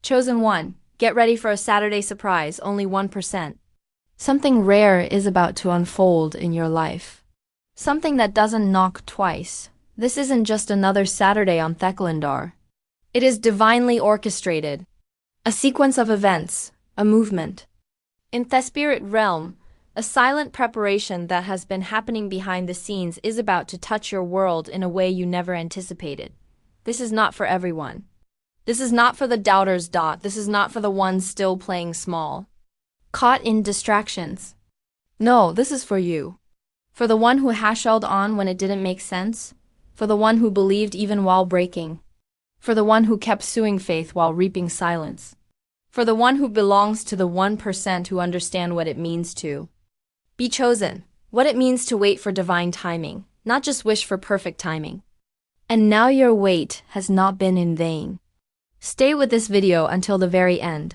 Chosen one, get ready for a Saturday surprise, only 1%. Something rare is about to unfold in your life. Something that doesn't knock twice. This isn't just another Saturday on Theklandar. It is divinely orchestrated. A sequence of events, a movement. In the spirit realm, a silent preparation that has been happening behind the scenes is about to touch your world in a way you never anticipated. This is not for everyone. This is not for the doubters. This is not for the ones still playing small, caught in distractions. No, this is for you. For the one who hashed on when it didn't make sense. For the one who believed even while breaking. For the one who kept suing faith while reaping silence. For the one who belongs to the 1% who understand what it means to be chosen, what it means to wait for divine timing, not just wish for perfect timing. And now your wait has not been in vain. Stay with this video until the very end.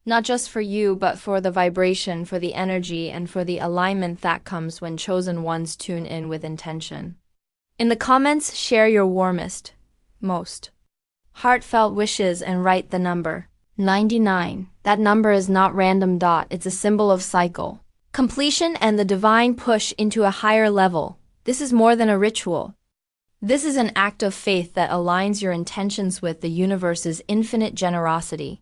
Not just for you, but for the vibration, for the energy, and for the alignment that comes when chosen ones tune in with intention. In the comments, share your warmest, most heartfelt wishes and write the number 99. That number is not random. It's a symbol of cycle, completion, and the divine push into a higher level. This is more than a ritual. This is an act of faith that aligns your intentions with the universe's infinite generosity.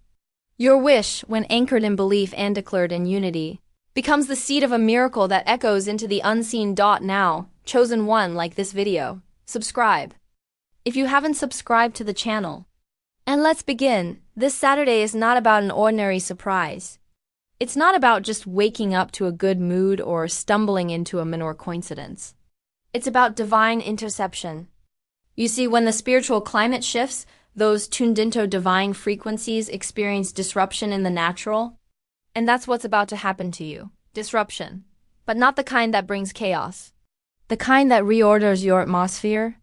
Your wish, when anchored in belief and declared in unity, becomes the seed of a miracle that echoes into the unseen. Now, chosen one, like this video, subscribe if you haven't subscribed to the channel. And let's begin. This Saturday is not about an ordinary surprise. It's not about just waking up to a good mood or stumbling into a minor coincidence. It's about divine interception. You see, when the spiritual climate shifts, those tuned into divine frequencies experience disruption in the natural. And that's what's about to happen to you. Disruption. But not the kind that brings chaos. The kind that reorders your atmosphere,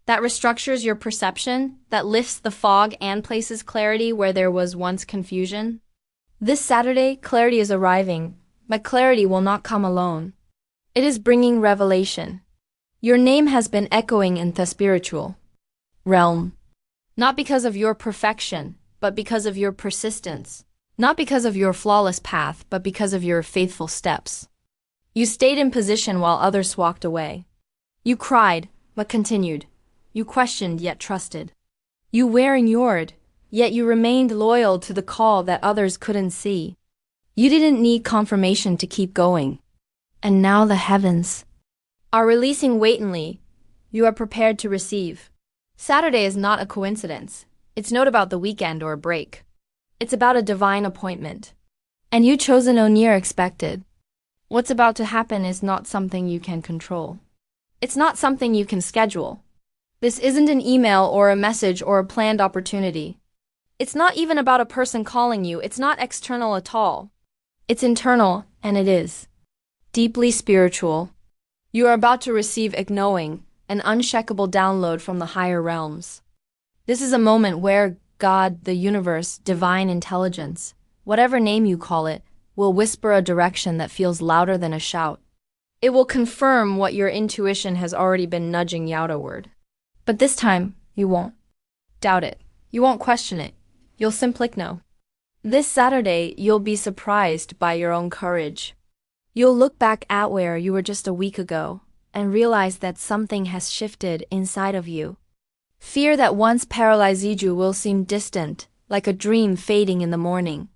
that restructures your perception, that lifts the fog and places clarity where there was once confusion. This Saturday, clarity is arriving, but clarity will not come alone. It is bringing revelation. Your name has been echoing in the spiritual realm. Not because of your perfection, but because of your persistence. Not because of your flawless path, but because of your faithful steps. You stayed in position while others walked away. You cried, but continued. You questioned, yet trusted. You were endured, yet you remained loyal to the call that others couldn't see. You didn't need confirmation to keep going. And now the heavens are releasing weightingly. You are prepared to receive. Saturday is not a coincidence. It's not about the weekend or a break. It's about a divine appointment. And you chosen near expected. What's about to happen is not something you can control. It's not something you can schedule. This isn't an email or a message or a planned opportunity. It's not even about a person calling you. It's not external at all. It's internal, and it is deeply spiritual. You are about to receive a knowing, an unshakable download from the higher realms. This is a moment where God, the universe, divine intelligence, whatever name you call it, will whisper a direction that feels louder than a shout. It will confirm what your intuition has already been nudging you outward. But this time, you won't doubt it. You won't question it. You'll simply know. This Saturday, you'll be surprised by your own courage. You'll look back at where you were just a week ago and realize that something has shifted inside of you. Fear that once paralyzed you will seem distant, like a dream fading in the morning.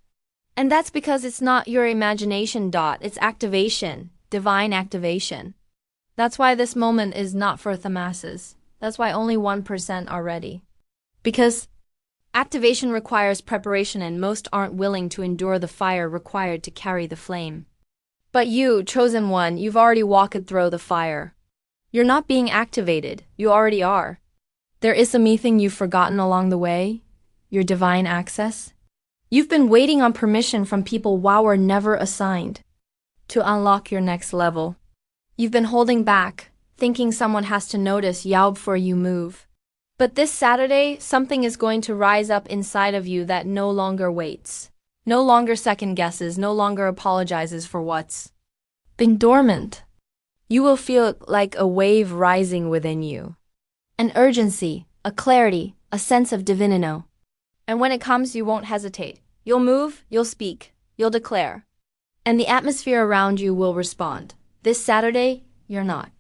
And that's because it's not your imagination. It's activation, divine activation. That's why this moment is not for the masses. That's why only 1% are ready. Because activation requires preparation and most aren't willing to endure the fire required to carry the flame. But you, chosen one, you've already walked through the fire. You're not being activated, you already are. There is something you've forgotten along the way, your divine access. You've been waiting on permission from people who were never assigned to unlock your next level. You've been holding back, thinking someone has to notice you before you move. But this Saturday, something is going to rise up inside of you that no longer waits, no longer second guesses, no longer apologizes for what's been dormant. You will feel like a wave rising within you. An urgency, a clarity, a sense of divinity. And when it comes, you won't hesitate. You'll move, you'll speak, you'll declare. And the atmosphere around you will respond. This Saturday, you're not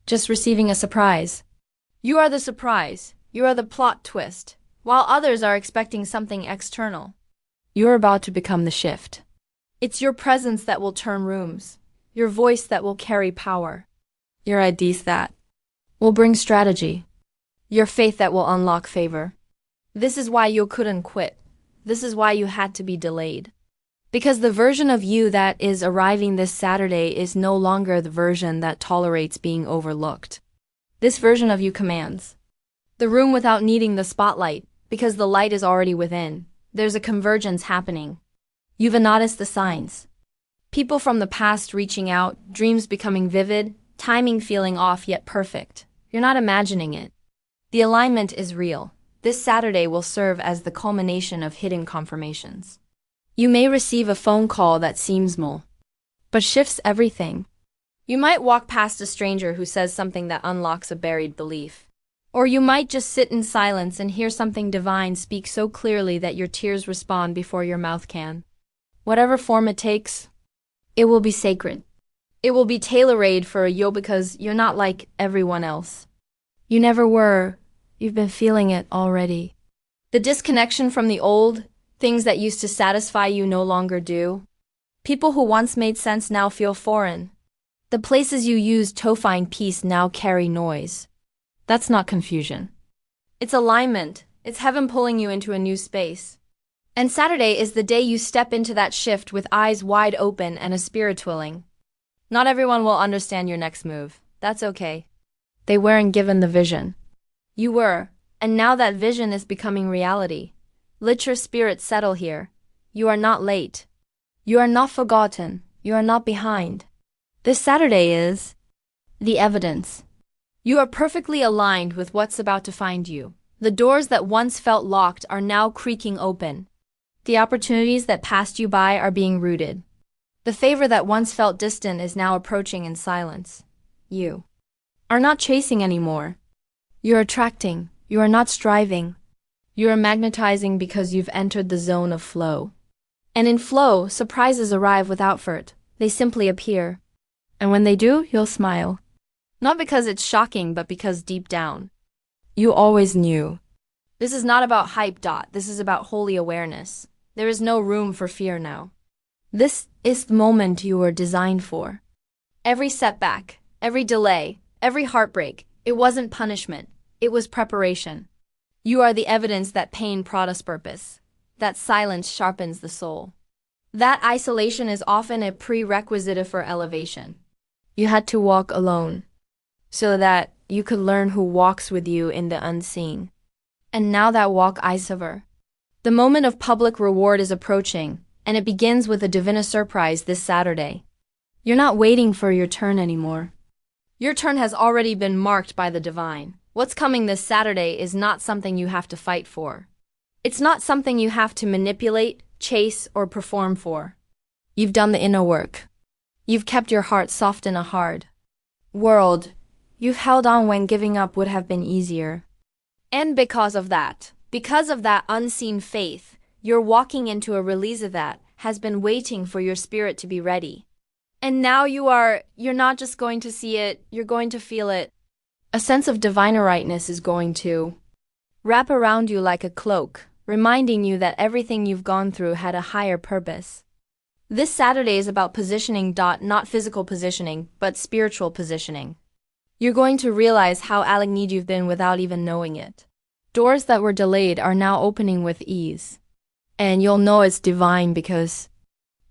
just receiving a surprise. You are the surprise. You are the plot twist. While others are expecting something external, you're about to become the shift. It's your presence that will turn rooms, your voice that will carry power, your ideas that will bring strategy, your faith that will unlock favor. This is why you couldn't quit. This is why you had to be delayed. Because the version of you that is arriving this Saturday is no longer the version that tolerates being overlooked. This version of you commands the room without needing the spotlight, because the light is already within. There's a convergence happening. You've noticed the signs. People from the past reaching out, dreams becoming vivid, timing feeling off yet perfect. You're not imagining it. The alignment is real. This Saturday will serve as the culmination of hidden confirmations. You may receive a phone call that seems small, but shifts everything. You might walk past a stranger who says something that unlocks a buried belief. Or you might just sit in silence and hear something divine speak so clearly that your tears respond before your mouth can. Whatever form it takes, it will be sacred. It will be tailor-made for you because you're not like everyone else. You never were. You've been feeling it already. The disconnection from the old, things that used to satisfy you no longer do. People who once made sense now feel foreign. The places you used to find peace now carry noise. That's not confusion. It's alignment. It's heaven pulling you into a new space. And Saturday is the day you step into that shift with eyes wide open and a spirit willing. Not everyone will understand your next move. That's okay. They weren't given the vision. You were, and now that vision is becoming reality. Let your spirit settle here. You are not late. You are not forgotten. You are not behind. This Saturday is the evidence. You are perfectly aligned with what's about to find you. The doors that once felt locked are now creaking open. The opportunities that passed you by are being rooted. The favor that once felt distant is now approaching in silence. You are not chasing anymore. You're attracting. You are not striving. You are magnetizing because you've entered the zone of flow. And in flow, surprises arrive without effort. They simply appear. And when they do, you'll smile. Not because it's shocking, but because deep down, you always knew. This is not about hype. This is about holy awareness. There is no room for fear now. This is the moment you were designed for. Every setback, every delay, every heartbreak, it wasn't punishment. It was preparation. You are the evidence that pain brought us purpose, that silence sharpens the soul. That isolation is often a prerequisite for elevation. You had to walk alone, so that you could learn who walks with you in the unseen. And now that walk is over. The moment of public reward is approaching, and it begins with a divine surprise this Saturday. You're not waiting for your turn anymore. Your turn has already been marked by the divine. What's coming this Saturday is not something you have to fight for. It's not something you have to manipulate, chase, or perform for. You've done the inner work. You've kept your heart soft in a hard world. You've held on when giving up would have been easier. And because of that unseen faith, you're walking into a release of that has been waiting for your spirit to be ready. And now you're not just going to see it, you're going to feel it. A sense of divine rightness is going to wrap around you like a cloak, reminding you that everything you've gone through had a higher purpose. This Saturday is about positioning. Not physical positioning, but spiritual positioning. You're going to realize how aligned you've been without even knowing it. Doors that were delayed are now opening with ease. And you'll know it's divine because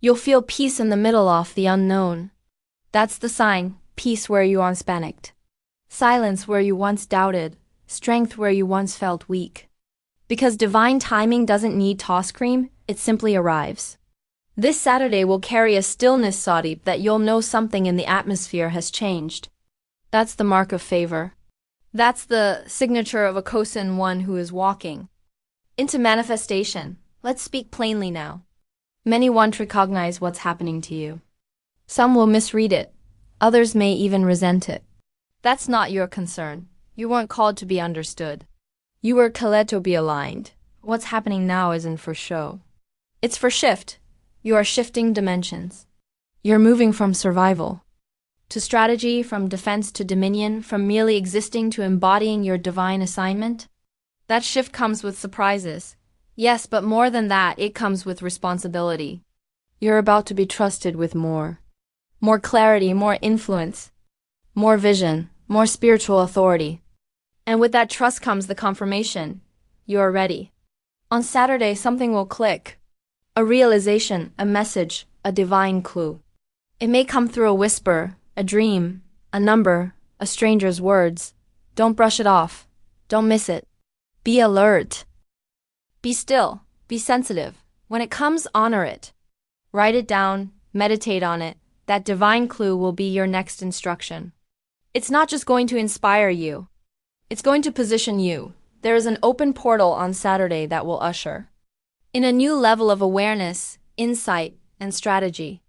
you'll feel peace in the middle of the unknown. That's the sign. Peace where you once panicked. Silence where you once doubted. Strength where you once felt weak. Because divine timing doesn't need toss cream, it simply arrives. This Saturday will carry a stillness so deep that you'll know something in the atmosphere has changed. That's the mark of favor. That's the signature of a chosen one who is walking into manifestation. Let's speak plainly now. Many won't recognize what's happening to you. Some will misread it. Others may even resent it. That's not your concern. You weren't called to be understood. You were called to be aligned. What's happening now isn't for show. It's for shift. You are shifting dimensions. You're moving from survival to strategy, from defense to dominion, from merely existing to embodying your divine assignment. That shift comes with surprises. Yes, but more than that, it comes with responsibility. You're about to be trusted with more clarity, more influence, more vision, more spiritual authority. And with that trust comes the confirmation. You are ready. On Saturday, something will click. A realization, a message, a divine clue. It may come through a whisper, a dream, a number, a stranger's words. Don't brush it off. Don't miss it. Be alert. Be still. Be sensitive. When it comes, honor it. Write it down, meditate on it. That divine clue will be your next instruction. It's not just going to inspire you. It's going to position you. There is an open portal on Saturday that will usher in a new level of awareness, insight, and strategy.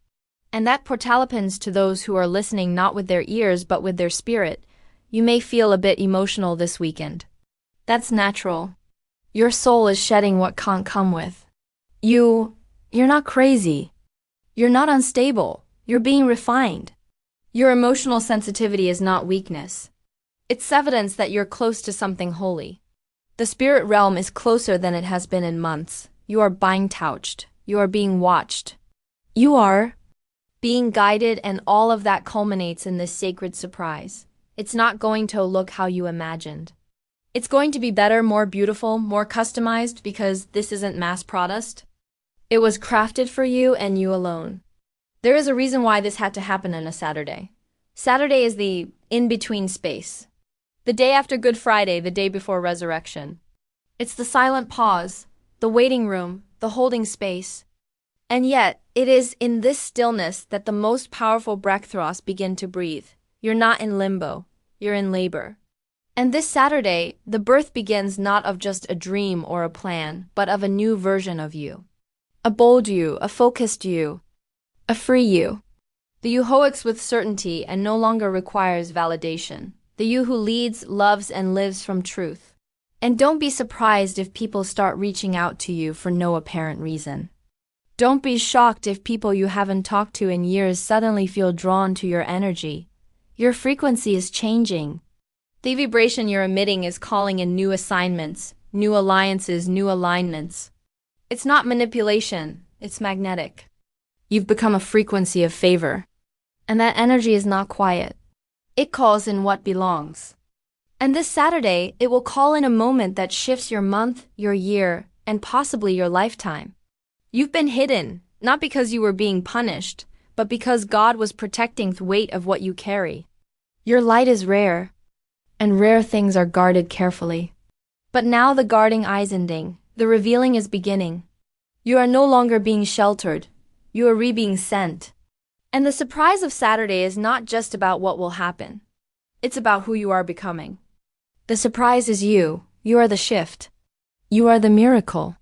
And that portal opens to those who are listening not with their ears but with their spirit. You may feel a bit emotional this weekend. That's natural. Your soul is shedding what can't come with. You're not crazy. You're not unstable. You're being refined. Your emotional sensitivity is not weakness. It's evidence that you're close to something holy. The spirit realm is closer than it has been in months. You are being touched. You are being watched. You are being guided, and all of that culminates in this sacred surprise. It's not going to look how you imagined. It's going to be better, more beautiful, more customized, because this isn't mass product. It was crafted for you and you alone. There is a reason why this had to happen on a Saturday. Saturday is the in-between space. The day after Good Friday, the day before resurrection. It's the silent pause, the waiting room, the holding space. And yet, it is in this stillness that the most powerful breakthroughs begin to breathe. You're not in limbo, you're in labor. And this Saturday, the birth begins not of just a dream or a plan, but of a new version of you. A bold you, a focused you, a free you. The you who acts with certainty and no longer requires validation. The you who leads, loves, and lives from truth. And don't be surprised if people start reaching out to you for no apparent reason. Don't be shocked if people you haven't talked to in years suddenly feel drawn to your energy. Your frequency is changing. The vibration you're emitting is calling in new assignments, new alliances, new alignments. It's not manipulation, it's magnetic. You've become a frequency of favor. And that energy is not quiet. It calls in what belongs. And this Saturday, it will call in a moment that shifts your month, your year, and possibly your lifetime. You've been hidden, not because you were being punished, but because God was protecting the weight of what you carry. Your light is rare, and rare things are guarded carefully. But now the guarding is ending, the revealing is beginning. You are no longer being sheltered, you are being sent. And the surprise of Saturday is not just about what will happen. It's about who you are becoming. The surprise is you. You are the shift. You are the miracle.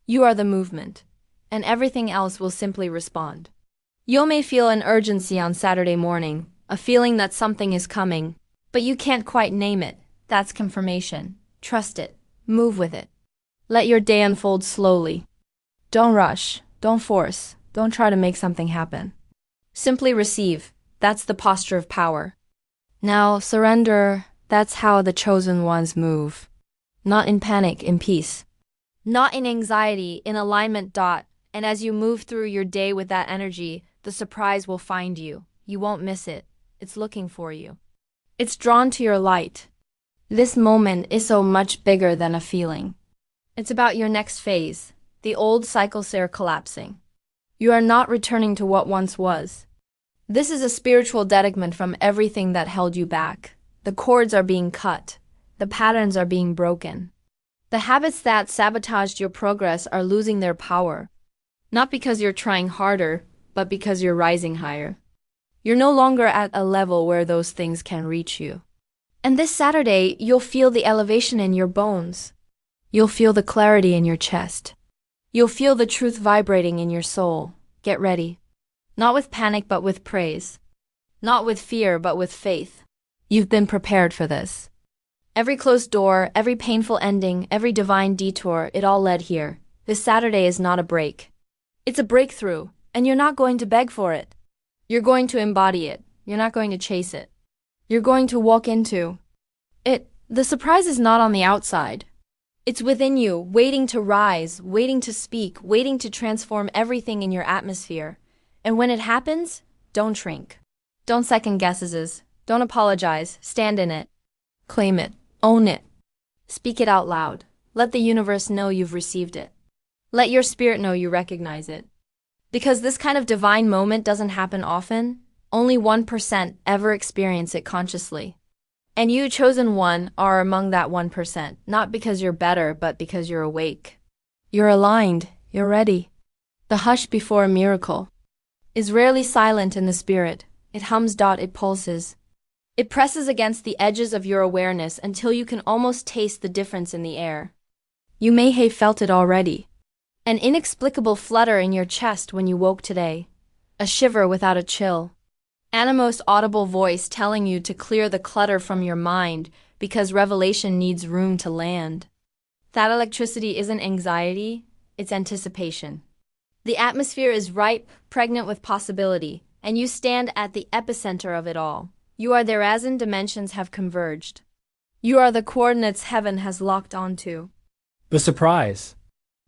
You are the movement. And everything else will simply respond. You may feel an urgency on Saturday morning, a feeling that something is coming, but you can't quite name it. That's confirmation. Trust it. Move with it. Let your day unfold slowly. Don't rush. Don't force. Don't try to make something happen. Simply receive. That's the posture of power. Now, surrender. That's how the chosen ones move. Not in panic, in peace. Not in anxiety, in alignment. And as you move through your day with that energy, the surprise will find you. You won't miss it. It's looking for you. It's drawn to your light. This moment is so much bigger than a feeling. It's about your next phase. The old cycles are collapsing. You are not returning to what once was. This is a spiritual detachment from everything that held you back. The cords are being cut. The patterns are being broken. The habits that sabotaged your progress are losing their power. Not because you're trying harder, but because you're rising higher. You're no longer at a level where those things can reach you. And this Saturday, you'll feel the elevation in your bones. You'll feel the clarity in your chest. You'll feel the truth vibrating in your soul. Get ready. Not with panic, but with praise. Not with fear, but with faith. You've been prepared for this. Every closed door, every painful ending, every divine detour, it all led here. This Saturday is not a break. It's a breakthrough, and you're not going to beg for it. You're going to embody it. You're not going to chase it. You're going to walk into it. The surprise is not on the outside. It's within you, waiting to rise, waiting to speak, waiting to transform everything in your atmosphere. And when it happens, don't shrink. Don't second guesses. Don't apologize. Stand in it. Claim it. Own it. Speak it out loud. Let the universe know you've received it. Let your spirit know you recognize it. Because this kind of divine moment doesn't happen often, only 1% ever experience it consciously. And you, chosen one, are among that 1%, not because you're better, but because you're awake. You're aligned. You're ready. The hush before a miracle is rarely silent in the spirit. It hums. It pulses. It presses against the edges of your awareness until you can almost taste the difference in the air. You may have felt it already. An inexplicable flutter in your chest when you woke today. A shiver without a chill. An almost audible voice telling you to clear the clutter from your mind because revelation needs room to land. That electricity isn't anxiety, it's anticipation. The atmosphere is ripe, pregnant with possibility, and you stand at the epicenter of it all. You are there as in dimensions have converged. You are the coordinates heaven has locked onto. The surprise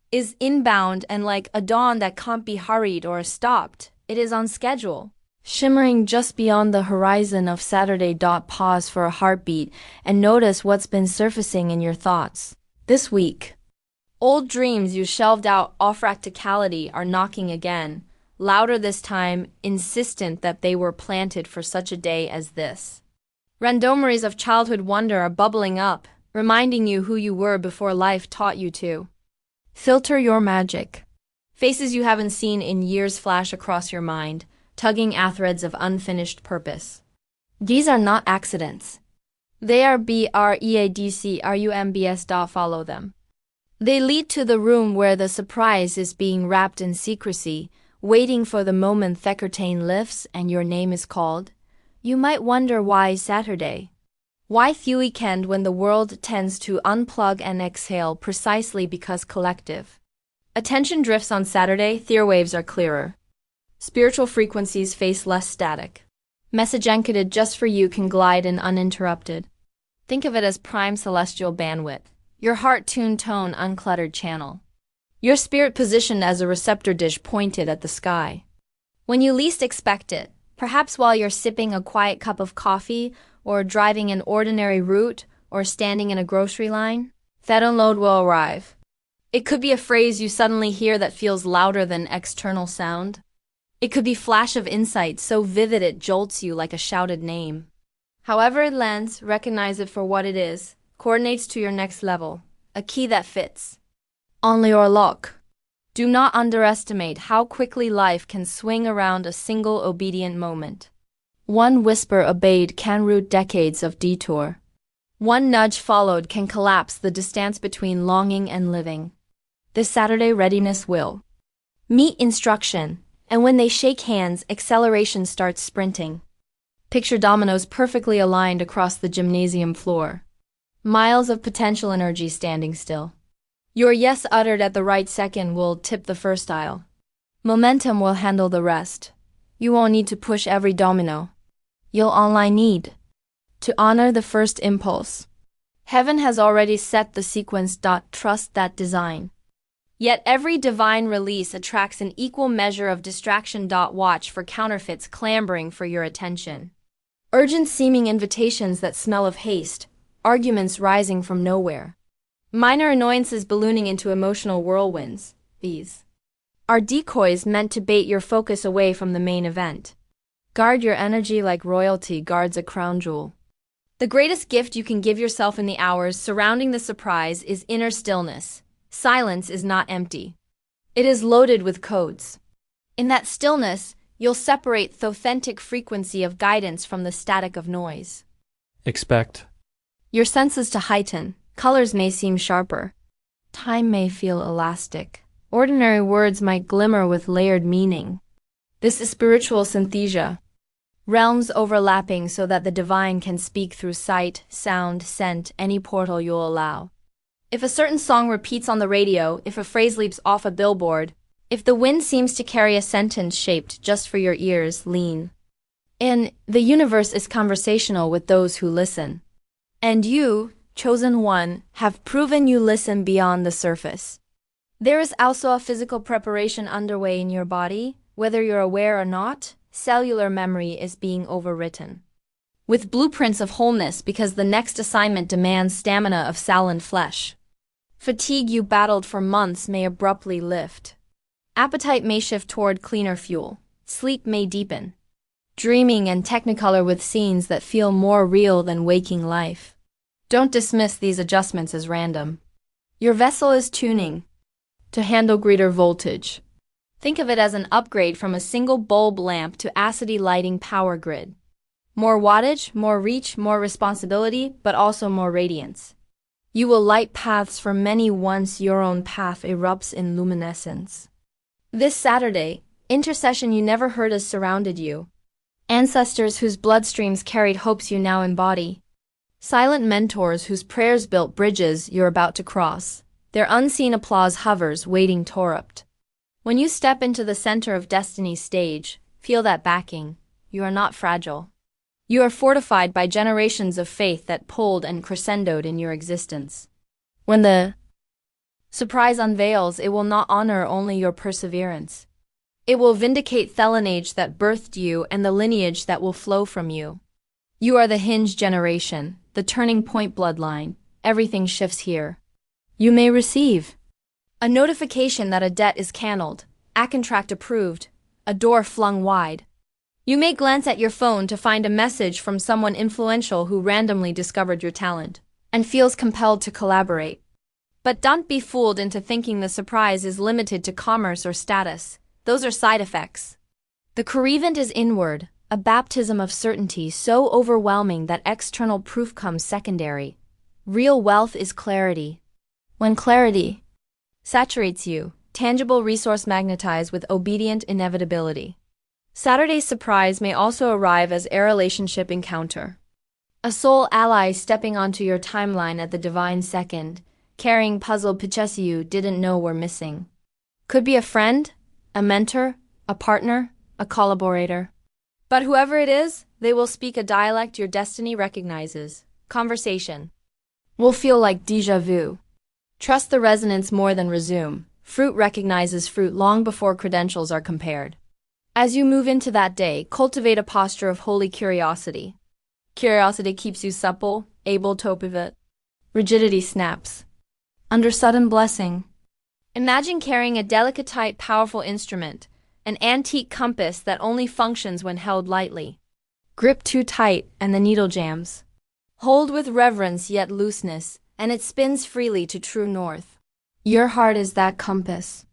Is inbound and like a dawn that can't be hurried or stopped. It is on schedule. Shimmering just beyond the horizon of Saturday. Pause for a heartbeat and notice what's been surfacing in your thoughts. This week, old dreams you shelved out off practicality are knocking again, louder this time, insistent that they were planted for such a day as this. Randomeries of childhood wonder are bubbling up, reminding you who you were before life taught you to. Filter your magic. Faces you haven't seen in years flash across your mind, tugging at threads of unfinished purpose. These are not accidents. They are BREADCRUMBS. Follow them. They lead to the room where the surprise is being wrapped in secrecy, waiting for the moment the curtain lifts and your name is called. You might wonder why Saturday. Why the weekend when the world tends to unplug and exhale precisely because collective attention drifts on Saturday, the waves are clearer. Spiritual frequencies face less static. Message encoded just for you can glide in uninterrupted. Think of it as prime celestial bandwidth. Your heart-tuned tone uncluttered channel. Your spirit positioned as a receptor dish pointed at the sky. When you least expect it, perhaps while you're sipping a quiet cup of coffee, or driving an ordinary route, or standing in a grocery line, that unload will arrive. It could be a phrase you suddenly hear that feels louder than external sound. It could be a flash of insight so vivid it jolts you like a shouted name. However it lands, recognize it for what it is, coordinates to your next level, a key that fits. Only your lock. Do not underestimate how quickly life can swing around a single obedient moment. One whisper obeyed can root decades of detour. One nudge followed can collapse the distance between longing and living. This Saturday readiness will meet instruction. And when they shake hands, acceleration starts sprinting. Picture dominoes perfectly aligned across the gymnasium floor. Miles of potential energy standing still. Your yes uttered at the right second will tip the first aisle. Momentum will handle the rest. You won't need to push every domino. You'll only need to honor the first impulse. Heaven has already set the sequence. Trust that design. Yet every divine release attracts an equal measure of distraction. Watch for counterfeits clamoring for your attention. Urgent seeming invitations that smell of haste, arguments rising from nowhere. Minor annoyances ballooning into emotional whirlwinds. These are decoys meant to bait your focus away from the main event. Guard your energy like royalty guards a crown jewel. The greatest gift you can give yourself in the hours surrounding the surprise is inner stillness. Silence is not empty. It is loaded with codes. In that stillness, you'll separate the authentic frequency of guidance from the static of noise. Expect Your senses to heighten. Colors may seem sharper. Time may feel elastic. Ordinary words might glimmer with layered meaning. This is spiritual synthesia. realms overlapping so that the divine can speak through sight, sound, scent, any portal you'll allow. If a certain song repeats on the radio, if a phrase leaps off a billboard, if the wind seems to carry a sentence shaped just for your ears, lean in. The universe is conversational with those who listen. And you, chosen one, have proven you listen beyond the surface. There is also a physical preparation underway in your body. Whether you're aware or not, cellular memory is being overwritten with blueprints of wholeness because the next assignment demands stamina of salon flesh. Fatigue you battled for months may abruptly lift. Appetite may shift toward cleaner fuel. Sleep may deepen, dreaming and technicolor with scenes that feel more real than waking life. Don't dismiss these adjustments as random. Your vessel is tuning to handle greater voltage. Think of it as an upgrade from a single bulb lamp to acidy lighting power grid. More wattage, more reach, more responsibility, but also more radiance. You will light paths for many once your own path erupts in luminescence. This Saturday, intercession you never heard has surrounded you. Ancestors whose bloodstreams carried hopes you now embody. Silent mentors whose prayers built bridges you're about to cross. Their unseen applause hovers, waiting torrent. When you step into the center of destiny's stage, feel that backing. You are not fragile. You are fortified by generations of faith that pulled and crescendoed in your existence. When the surprise unveils, it will not honor only your perseverance. It will vindicate the lineage that birthed you and the lineage that will flow from you. You are the hinge generation, the turning point bloodline. Everything shifts here. You may receive a notification that a debt is canceled, a contract approved, a door flung wide. You may glance at your phone to find a message from someone influential who randomly discovered your talent and feels compelled to collaborate. But don't be fooled into thinking the surprise is limited to commerce or status. Those are side effects. The craving is inward, a baptism of certainty so overwhelming that external proof comes secondary. Real wealth is clarity. When clarity saturates you, tangible resource magnetizes with obedient inevitability. Saturday's surprise may also arrive as a relationship encounter. A soul ally stepping onto your timeline at the divine second, carrying puzzle pieces you didn't know were missing. Could be a friend, a mentor, a partner, a collaborator. But whoever it is, they will speak a dialect your destiny recognizes. Conversation will feel like déjà vu. Trust the resonance more than resume. Fruit recognizes fruit long before credentials are compared. As you move into that day, cultivate a posture of holy curiosity. Curiosity keeps you supple, able to pivot. Rigidity snaps under sudden blessing. Imagine carrying a delicate, tight, powerful instrument, an antique compass that only functions when held lightly. Grip too tight and the needle jams. Hold with reverence yet looseness, and it spins freely to true north. Your heart is that compass.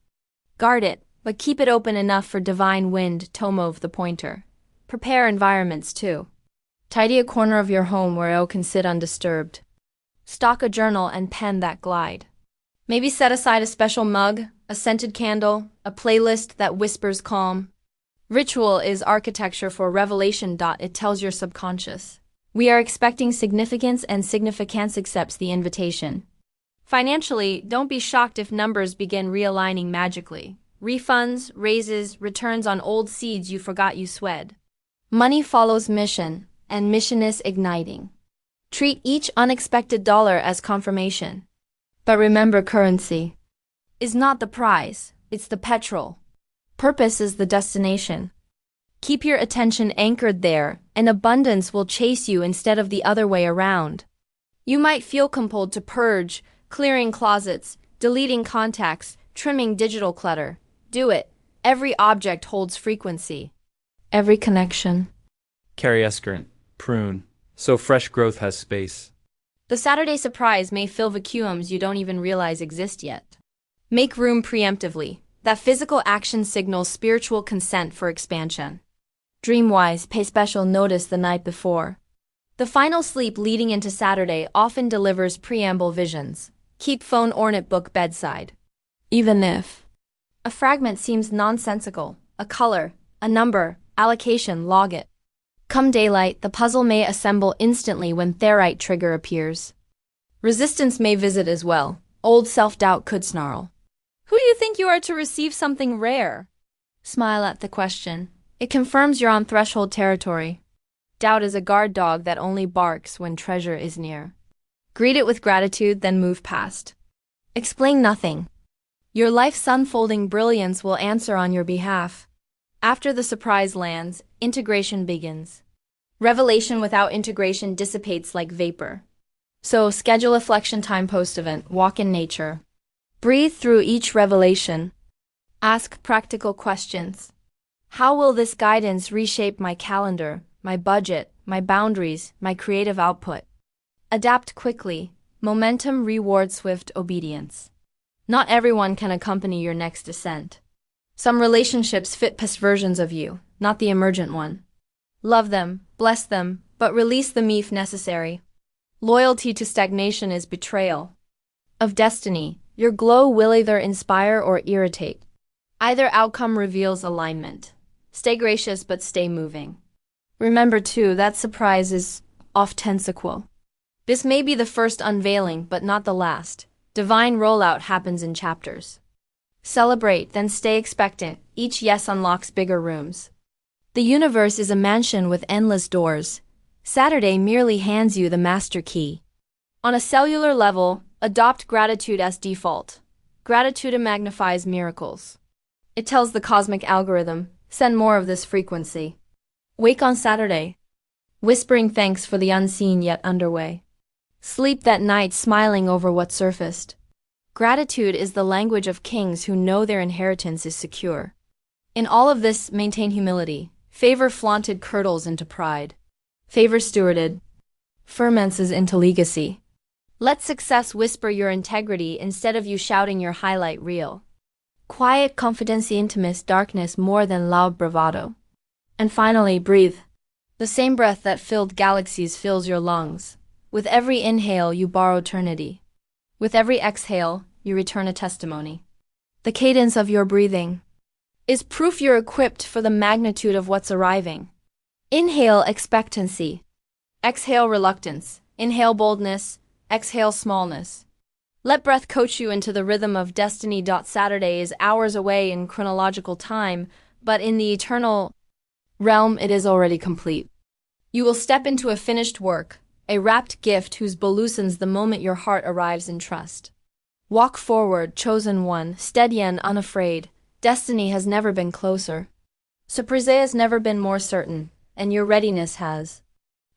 Guard it, but keep it open enough for divine wind to move the pointer. Prepare environments too. Tidy a corner of your home where it can sit undisturbed. Stock a journal and pen that glide. Maybe set aside a special mug, a scented candle, a playlist that whispers calm. Ritual is architecture for revelation. It tells your subconscious. We are expecting significance, and significance accepts the invitation. Financially, don't be shocked if numbers begin realigning magically. Refunds, raises, returns on old seeds you forgot you swed. Money follows mission, and mission is igniting. Treat each unexpected dollar as confirmation. But remember, currency is not the prize, it's the petrol. Purpose is the destination. Keep your attention anchored there, and abundance will chase you instead of the other way around. You might feel compelled to purge, clearing closets, deleting contacts, trimming digital clutter. Do it. Every object holds frequency. Every connection. Carry escurant, prune, so fresh growth has space. The Saturday surprise may fill vacuums you don't even realize exist yet. Make room preemptively. That physical action signals spiritual consent for expansion. Dreamwise, pay special notice the night before. The final sleep leading into Saturday often delivers preamble visions. Keep phone or notebook bedside. Even if a fragment seems nonsensical, a color, a number, allocation, log it. Come daylight, the puzzle may assemble instantly when Therite trigger appears. Resistance may visit as well. Old self-doubt could snarl. Who do you think you are to receive something rare? Smile at the question. It confirms you're on threshold territory. Doubt is a guard dog that only barks when treasure is near. Greet it with gratitude, then move past. Explain nothing. Your life's unfolding brilliance will answer on your behalf. After the surprise lands, integration begins. Revelation without integration dissipates like vapor. So schedule a flexion time post-event, walk in nature. Breathe through each revelation. Ask practical questions. How will this guidance reshape my calendar, my budget, my boundaries, my creative output? Adapt quickly. Momentum rewards swift obedience. Not everyone can accompany your next ascent. Some relationships fit past versions of you, not the emergent one. Love them, bless them, but release them if necessary. Loyalty to stagnation is betrayal. Of destiny, your glow will either inspire or irritate. Either outcome reveals alignment. Stay gracious but stay moving. Remember too, that surprise is often sequel. This may be the first unveiling, but not the last. Divine rollout happens in chapters. Celebrate, then stay expectant. Each yes unlocks bigger rooms. The universe is a mansion with endless doors. Saturday merely hands you the master key. On a cellular level, adopt gratitude as default. Gratitude magnifies miracles. It tells the cosmic algorithm, send more of this frequency. Wake on Saturday, whispering thanks for the unseen yet underway. Sleep that night smiling over what surfaced. Gratitude is the language of kings who know their inheritance is secure. In all of this, maintain humility. Favor flaunted curdles into pride. Favor stewarded ferments into legacy. Let success whisper your integrity instead of you shouting your highlight reel. Quiet confidence intimates darkness more than loud bravado. And finally, breathe. The same breath that filled galaxies fills your lungs. With every inhale, you borrow eternity. With every exhale, you return a testimony. The cadence of your breathing is proof you're equipped for the magnitude of what's arriving. Inhale expectancy. Exhale reluctance. Inhale boldness. Exhale smallness. Let breath coach you into the rhythm of destiny. Saturday is hours away in chronological time, but in the eternal realm it is already complete. You will step into a finished work, a wrapped gift whose bow loosens the moment your heart arrives in trust. Walk forward, chosen one, steady and unafraid. Destiny has never been closer. Surprise has never been more certain, and your readiness has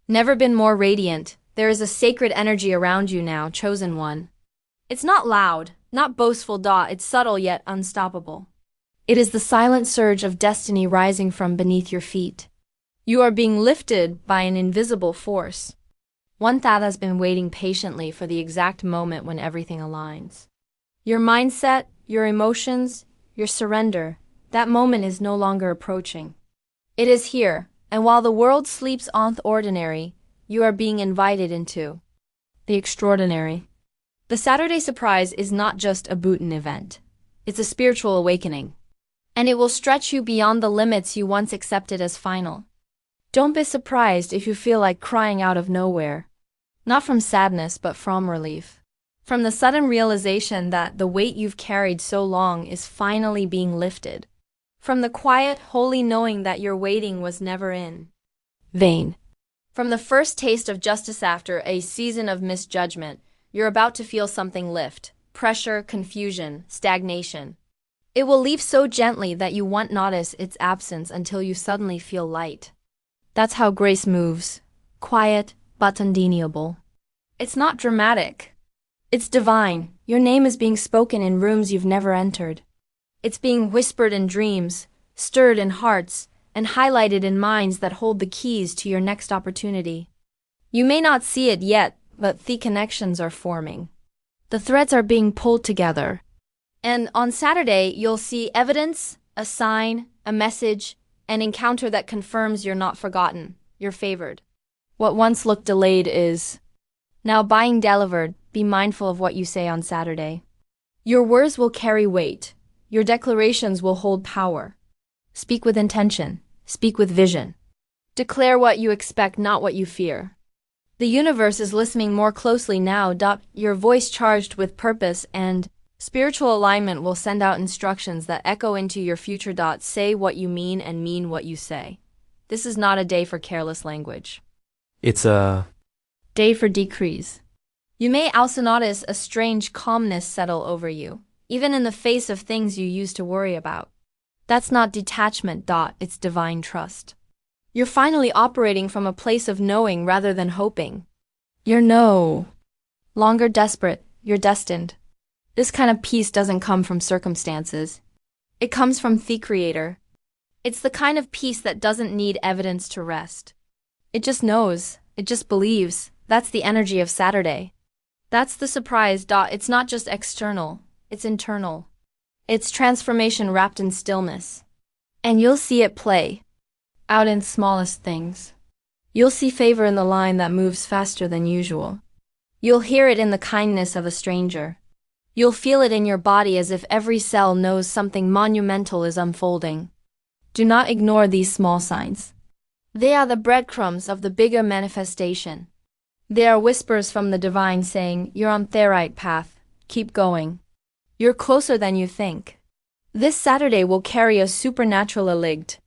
never been more radiant. There is a sacred energy around you now, chosen one. It's not loud, not boastful, it's subtle yet unstoppable. It is the silent surge of destiny rising from beneath your feet. You are being lifted by an invisible force. One that has been waiting patiently for the exact moment when everything aligns. Your mindset, your emotions, your surrender, that moment is no longer approaching. It is here, and while the world sleeps on the ordinary, you are being invited into the extraordinary. The Saturday surprise is not just a Bhutan event. It's a spiritual awakening. And it will stretch you beyond the limits you once accepted as final. Don't be surprised if you feel like crying out of nowhere. Not from sadness, but from relief. From the sudden realization that the weight you've carried so long is finally being lifted. From the quiet, holy knowing that your waiting was never in vain. From the first taste of justice after a season of misjudgment, you're about to feel something lift. Pressure, confusion, stagnation. It will leave so gently that you won't notice its absence until you suddenly feel light. That's how grace moves. Quiet, but undeniable. It's not dramatic. It's divine. Your name is being spoken in rooms you've never entered. It's being whispered in dreams, stirred in hearts, and highlighted in minds that hold the keys to your next opportunity. You may not see it yet, but the connections are forming. The threads are being pulled together. And on Saturday, you'll see evidence, a sign, a message, an encounter that confirms you're not forgotten, you're favored. What once looked delayed is now being delivered. Be mindful of what you say on Saturday. Your words will carry weight. Your declarations will hold power. Speak with intention. Speak with vision. Declare what you expect, not what you fear. The universe is listening more closely now. Your voice charged with purpose and spiritual alignment will send out instructions that echo into your future. Say what you mean and mean what you say. This is not a day for careless language. It's a Day for decrease. You may also notice a strange calmness settle over you, even in the face of things you used to worry about. That's not detachment. It's divine trust. You're finally operating from a place of knowing rather than hoping. You're no longer desperate, you're destined. This kind of peace doesn't come from circumstances. It comes from the Creator. It's the kind of peace that doesn't need evidence to rest. It just knows, it just believes. That's the energy of Saturday. That's the surprise. It's not just external, it's internal. It's transformation wrapped in stillness. And you'll see it play out in smallest things. You'll see favor in the line that moves faster than usual. You'll hear it in the kindness of a stranger. You'll feel it in your body as if every cell knows something monumental is unfolding. Do not ignore these small signs. They are the breadcrumbs of the bigger manifestation. They are whispers from the divine saying, you're on the right path, keep going. You're closer than you think. This Saturday will carry a supernatural alignment.